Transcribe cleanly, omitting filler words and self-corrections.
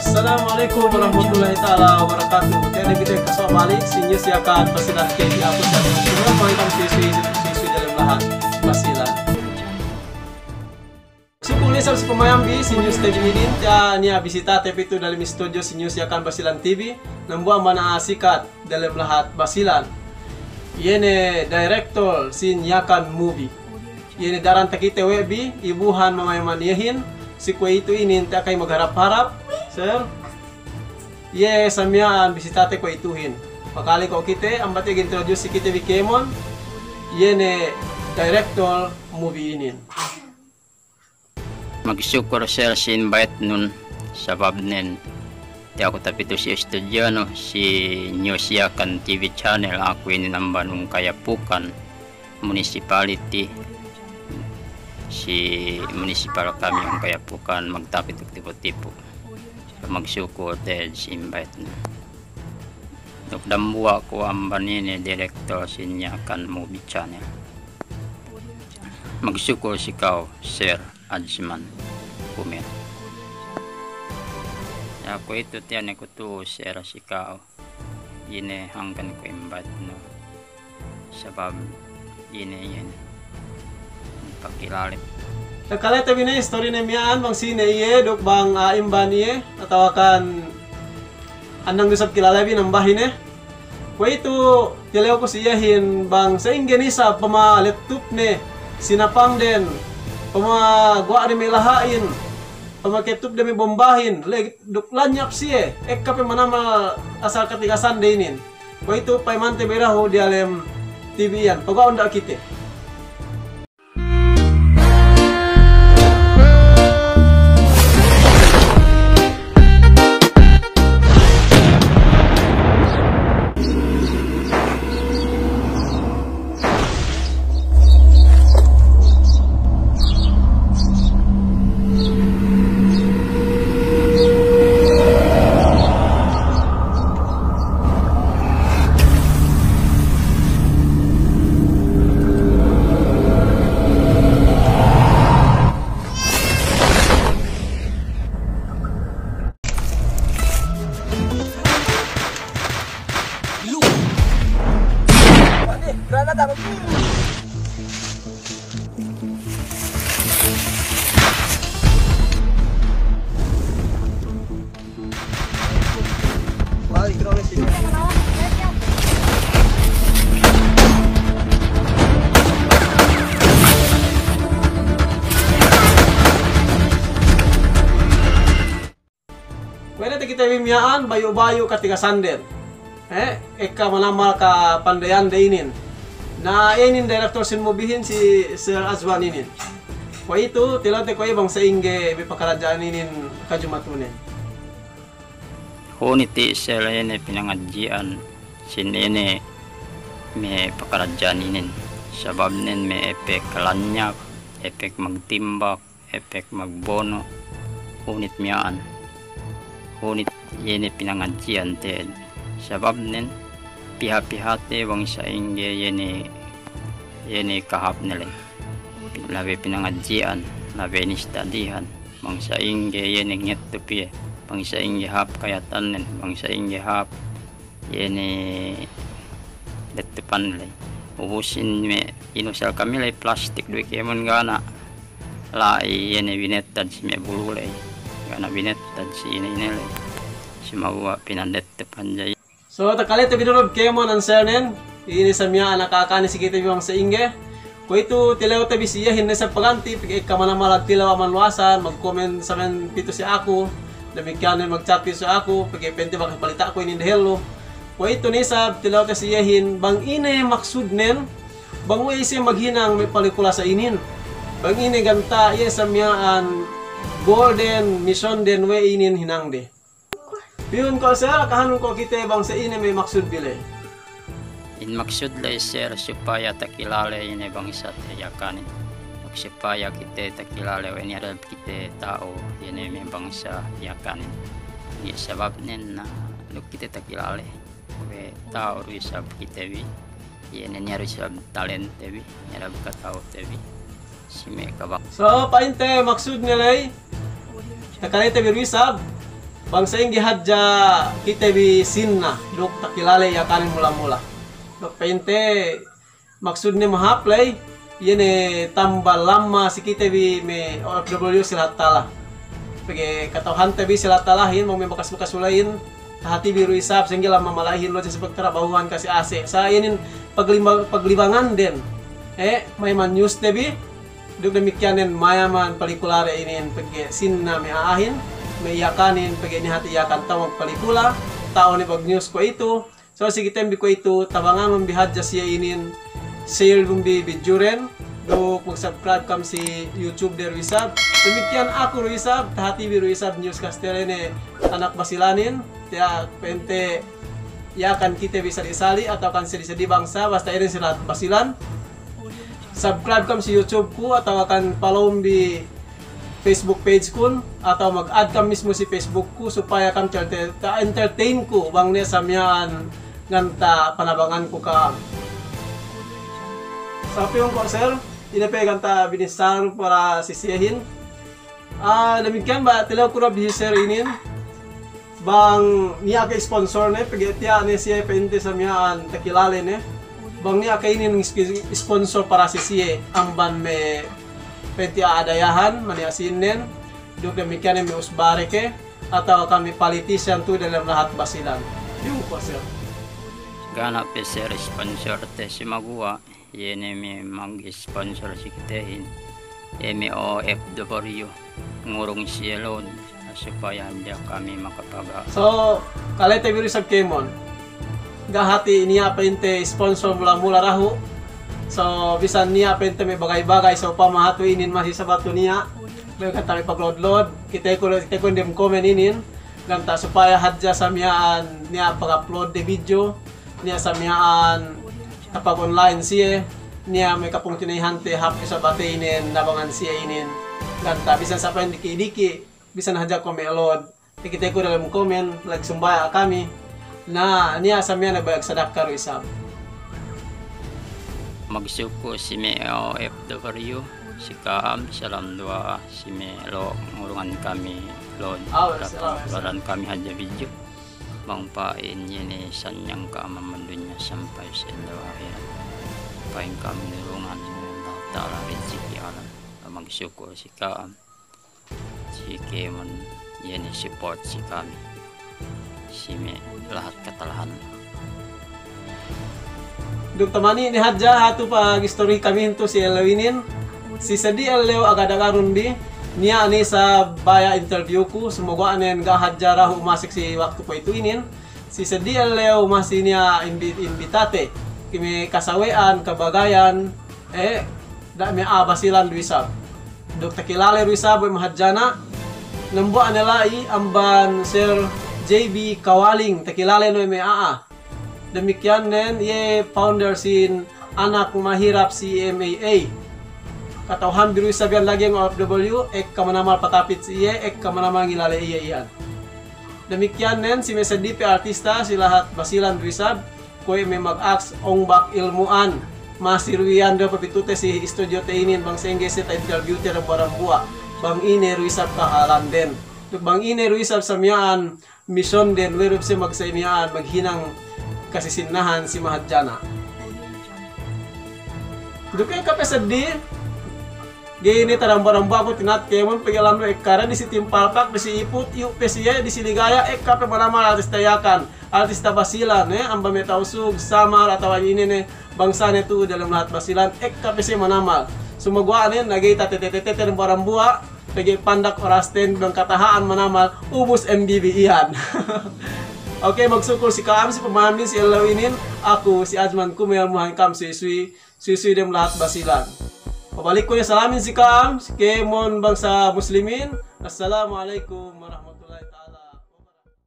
Assalamualaikum warahmatullahi taala wabarakatuh. Jadi kita kesal balik sinyo siakan pasilan TV aku semua pangkam siswi dalam lahan pasilan. Sukulisan si pemayambi sinyo TV ini nia bisita TV itu dalam studio sinyo siakan pasilan TV membuat mana asikat dalam lahat basilan. Yene director sinyakan movie. Yene daran takite webi ibuhan mamayaman yahin si kue itu ini tak kay magharap-harap. Sir, samian bisitate ko ituhin. Pakali ko kita, ambat introduce si kita Bikemon, yene director movie ini. Magsyukur sir si invite nun sa babnen. Di ako tapito si studio no, si Newsiakan TV channel. Ako ini namba nung Kayapukan municipality. Si municipal kami ang Kayapukan magtapit og tipo-tipo. Magsyukur dahil si invite na. Nukdambuwa ko ang banini director sinyakan movie channel. Magsyukur si kau, Sir Ajman Kumer. Ako ito tiyan ko to, Sir si kau. Yine hanggan ko invite no. Sabab yine pagkilalit. Kala tabi na story na miyan bang sine iye dok bang imban iye atau akan andang dusap kilalabi ng bahin eh. Kwa itu tilaw ko siyahin bang sa ingenisa pama laptop ne sinapang den pama gua ari melahain pama laptop demi bombahin leg dok lanyap siye kape manama asal katigasan deinin. Kwa itu paimante beraho di alem TV yan pagaw nda kite. Pwede kita bimiyaan bayo-bayo katigasan din. Eka manamal ka pandayan deinin. Na inin director sin mobihin si Sir Azwan inin. Kwa itu tilate ko ibang sa inge bipakarajaan inin kajumatunin. Huniti sila yun pinangadjian sin ini may pakarajaan inin. Sabab nin may epek kalanyak, epek magtimbak, epek magbono. Hunit miyaan. Hunit yun pinangadjian ted. Sabab nin piha-pihate bang sa inge yun kahap nila. Labi pinangadjian, labi nistadihan. Bang sa inge yun ngetupi. Bang sa inge hap kayatan nin. Bang sa inge hap yun detupan nila. Ubusin me inusal kami lay plastik dwi kemon gana. Lai yun binetad si me bululay. Gana binetad si inay si mawa pinandetupan jay. So takali tabi durog kemon ang sernen. Ini samya nakakani si kita bang sa inge. Ko itu tilaw tabi siya hinay sa paganti pag kamanamalag tilaw manluasan mag-comment sa men pito si ako. Damikian mag-chat sa ako pag ipente baka palita ko ini dehelo. Ko itu ni sa tilaw ta siya hin bang ine maksud nen bang way siya maghinang may palikula sa inin. Bang ine ganta iya samyaan golden mission den way inin hinang de. Biyun ko sir, kahanon ko kita bang sa ine may maksud bile. In maksud lay sir supaya takilala ini bang isa tayakanin. Supaya kita takilala ini harap kita tao ini may bang isa yakanin. Iya sabab nin na luk kita takilala. We tao risab kita bi. Ini harus talent bi, harap katao bi. Si may kabak. So painte maksud nilay. Takalite birisab. Bangsa yang gihadja kita bi sinna dok takilale ya kanin mula-mula. Dok pente maksudnya mahaplay yene tambah lama si kita bi me OFW silat talah. Pagi katauhan tabi silat talahin mau bekas-bekas ulain hati biru isap sehingga lama malahin lo seperti bahuan kasih AC. Saya ini paglibangan den. May man news tabi duk demikianen mayaman pelikulare ini pagi sinna me ahin may yakanin pagi ini hati yakan tawag pelikula tao ni pag news ko itu. So sige tembi ko itu tabangan membihadja siya inin share bumbi bijuren duk mag-subscribe kam si YouTube der Wisab. Demikian aku Wisab hati biru Wisab newscaster ini anak basilanin ya pente ya kan kita bisa disali atau kan sedih bangsa basta ini silat basilan. Subscribe kam si YouTube ku atau akan follow di Facebook page kun atau mag-add kam mismo si Facebook ku supaya kam entertain ku bang ne samyaan nganta panabangan ku ka. Sabi yung ko sir, inapegan ta binisar para sisiyahin. Demikian ba tilaw ko rab sir inin bang niya ka sponsor ne pagetiya ne siya pente samyaan takilale ne. Bang niya ka inin sponsor para sisiye amban me penti adayahan maniasinen duk demikian may usbare ke atau kami politician tu dalam lahat basilan yung ko sir ganap sir sponsor te si magua yene mi mag-sponsor si kitehin MOFW ngurong sielon supaya dia kami makapaga so kalete biru sab kemon gahati niya pente sponsor mula-mula rahu. So, bisan niya pente may bagay-bagay so pamahato inin masih sabato niya. May kata may pag-load-load. Kita ko dem comment inin. Ganta supaya hadja sa miyaan niya pag-upload de video. Niya sa miyaan kapag online siya. Niya may kapong tinayhante happy sa bate inin nabangan siya inin. Ganta bisan sa pa diki-diki. Bisan hadja ko may load. Kita ko dalam comment nagsumbaya kami na niya sa miyaan nagbayag sa dakar isab. Magsuko si MOFW si Kaam salam dua si Melo ngurungan kami load waran kami haja video bang pain yini sanyang kamamandunya sampai sa akhirat pain kami nurungan Allah Ta'ala rezeki alam magsuko si Kaam si Kemon yini support si kami si lahat katalahan. Duk tamani ni hadja hatu pag story kami hinto si Elewinin. Si Sadi Eleo agadagarun di niya ani sa baya interview ko sumugo anen ga hadja rahu masik si waktu po itu inin. Si Sadi Eleo masih niya invitate kimi kasawean kabagayan da mi abasilan Wisab. Duk takilale Wisab boy mahadjana nambo anelai amban Sir JB Kawaling takilale no mi Demikian nen ye founder sin anak mahirap CMAA. Katauhan biru sabian lagi ang OFW ek kamanamal patapit si iye ek kamanamal ngilale iye iyan. Demikian nen si mesedipi artista si lahat basilan Wisab koy may mag-aks ongbak ilmuan masiruyan do papitute si studio teinin bang sengge sa interview te barang buwa bang ine Wisab kahalan den. Bang ine Wisab samyaan mission den werup si magsainiyaan maghinang kasisinahan si mahadjana. Dukay kape sedih. Gini taramba-ramba ko tinat kemon pegalam no ekara di si timpalpak di si iput yu pesiya di si ligaya kape manama artista yakan artista basilan amba metausug samar atau ini ne bangsa ne tu dalam lahat basilan kape si manamal. Sumagwa ne nagay tatetete taramba-ramba pegi pandak orasten bang katahaan manamal ubus MBB iyan. Oke, magsukul si Kaam, si pemahamin, si Elawinin, aku, si Ajman, kumayalmuhan Kam, si Sui dem lahat basilan. Pabalik ko ya salamin si Kaam, si Kemon bangsa muslimin. Assalamualaikum warahmatullahi wabarakatuh.